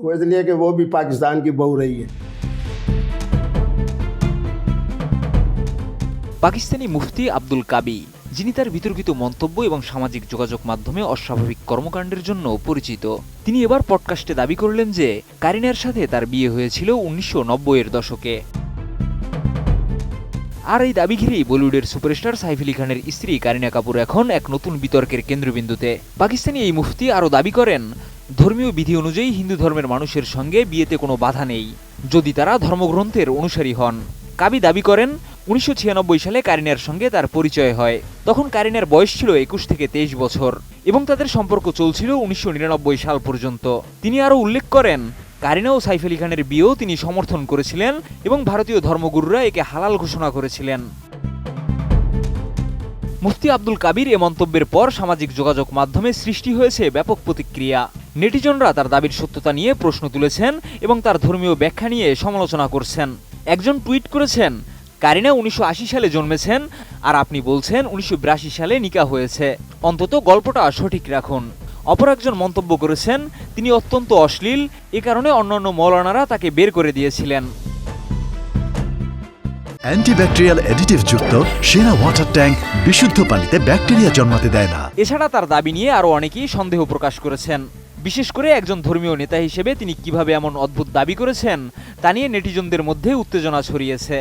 वो इसलिए कि वो भी पाकिस्तान की बहू रही है। পাকিস্তানি মুফতি আব্দুল কাবি, যিনি তার বিতর্কিত মন্তব্য এবং সামাজিক যোগাযোগ মাধ্যমে অস্বাভাবিক কর্মকাণ্ডের জন্য পরিচিত, তিনি এবার পডকাস্টে দাবি করলেন যে কারিনার সাথে তার বিয়ে হয়েছিল 1990-এর দশকে। আর এই দাবি ঘিরেই বলিউডের সুপারস্টার সাইফ আলী খানের স্ত্রী কারিনা কাপুর এখন এক নতুন বিতর্কের কেন্দ্রবিন্দুতে। পাকিস্তানি এই মুফতি আরও দাবি করেন, ধর্মীয় বিধি অনুযায়ী হিন্দু ধর্মের মানুষের সঙ্গে বিয়েতে কোনো বাধা নেই, যদি তারা ধর্মগ্রন্থের অনুসারী হন। কাবি দাবি করেন, 1996 সালে কারিনার সঙ্গে তার পরিচয় হয়। তখন কারিনার বয়স ছিল 21 থেকে 23 বছর এবং তাদের সম্পর্ক চলছিল 1999 সাল পর্যন্ত। তিনি আরও উল্লেখ করেন, কারিনা ও সাইফ আলী খানের বিয়েও তিনি সমর্থন করেছিলেন এবং ভারতীয় ধর্মগুরুরা একে হালাল ঘোষণা করেছিলেন। মুফতি আব্দুল কাবির এ মন্তব্যের পর সামাজিক যোগাযোগ মাধ্যমে সৃষ্টি হয়েছে ব্যাপক প্রতিক্রিয়া। নেটিজনরা তার দাবির সত্যতা নিয়ে প্রশ্ন তুলেছেন এবং তার ধর্মীয় ব্যাখ্যা নিয়ে সমালোচনা করছেন। একজন টুইট করেছেন, কারিনা 1980 সালে জন্মেছেন আর আপনি বলছেন 1982 সালে নিকাহ হয়েছে, অন্তত গল্পটা সঠিক রাখুন। অপর একজন মন্তব্য করেছেন, তিনি অত্যন্ত অশ্লীল, এ কারণে অন্যান্য মৌলানারা তাকে বের করে দিয়েছিলেন। অ্যান্টিব্যাকটেরিয়াল অ্যাডিটিভ যুক্ত সেরা ওয়াটার ট্যাঙ্ক বিশুদ্ধ পানিতে ব্যাকটেরিয়া জন্মাতে দেয় না। এছাড়া তার দাবি নিয়ে আরও অনেকেই সন্দেহ প্রকাশ করেছেন। বিশেষ করে একজন ধর্মীয় নেতা হিসেবে তিনি কিভাবে এমন অদ্ভুত দাবি করেছেন তা নিয়ে নেটিজনদের মধ্যে উত্তেজনা ছড়িয়েছে।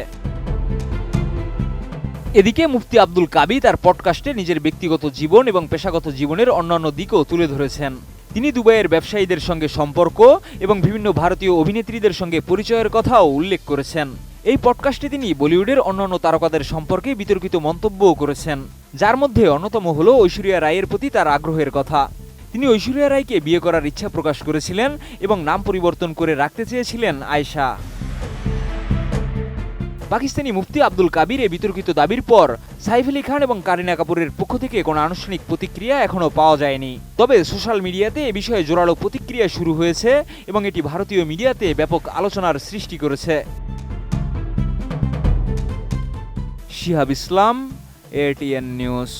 এদিকে মুফতি আব্দুল কাবি তার পডকাস্টে নিজের ব্যক্তিগত জীবন এবং পেশাগত জীবনের অন্যান্য দিকও তুলে ধরেছেন। তিনি দুবাইয়ের ব্যবসায়ীদের সঙ্গে সম্পর্ক এবং বিভিন্ন ভারতীয় অভিনেত্রীদের সঙ্গে পরিচয়ের কথাও উল্লেখ করেছেন। এই পডকাস্টে তিনি বলিউডের অন্যান্য তারকাদের সম্পর্কে বিতর্কিত মন্তব্যও করেছেন, যার মধ্যে অন্যতম হল ঐশ্বরিয়া রায়ের প্রতি তার আগ্রহের কথা। তিনি ঐশ্বরিয়া রায়কে বিয়ে করার ইচ্ছা প্রকাশ করেছিলেন এবং নাম পরিবর্তন করে রাখতে চেয়েছিলেন আয়েশা। পাকিস্তানি মুফতি আব্দুল কাবির এই বিতর্কিত দাবির পর সাইফ আলী খান এবং কারিনা কাপুরের পক্ষ থেকে কোনো আনুষ্ঠানিক প্রতিক্রিয়া এখনও পাওয়া যায়নি। তবে সোশ্যাল মিডিয়াতে এ বিষয়ে জোরালো প্রতিক্রিয়া শুরু হয়েছে এবং এটি ভারতীয় মিডিয়াতে ব্যাপক আলোচনার সৃষ্টি করেছে। শিহাব ইসলাম, ATN নিউজ।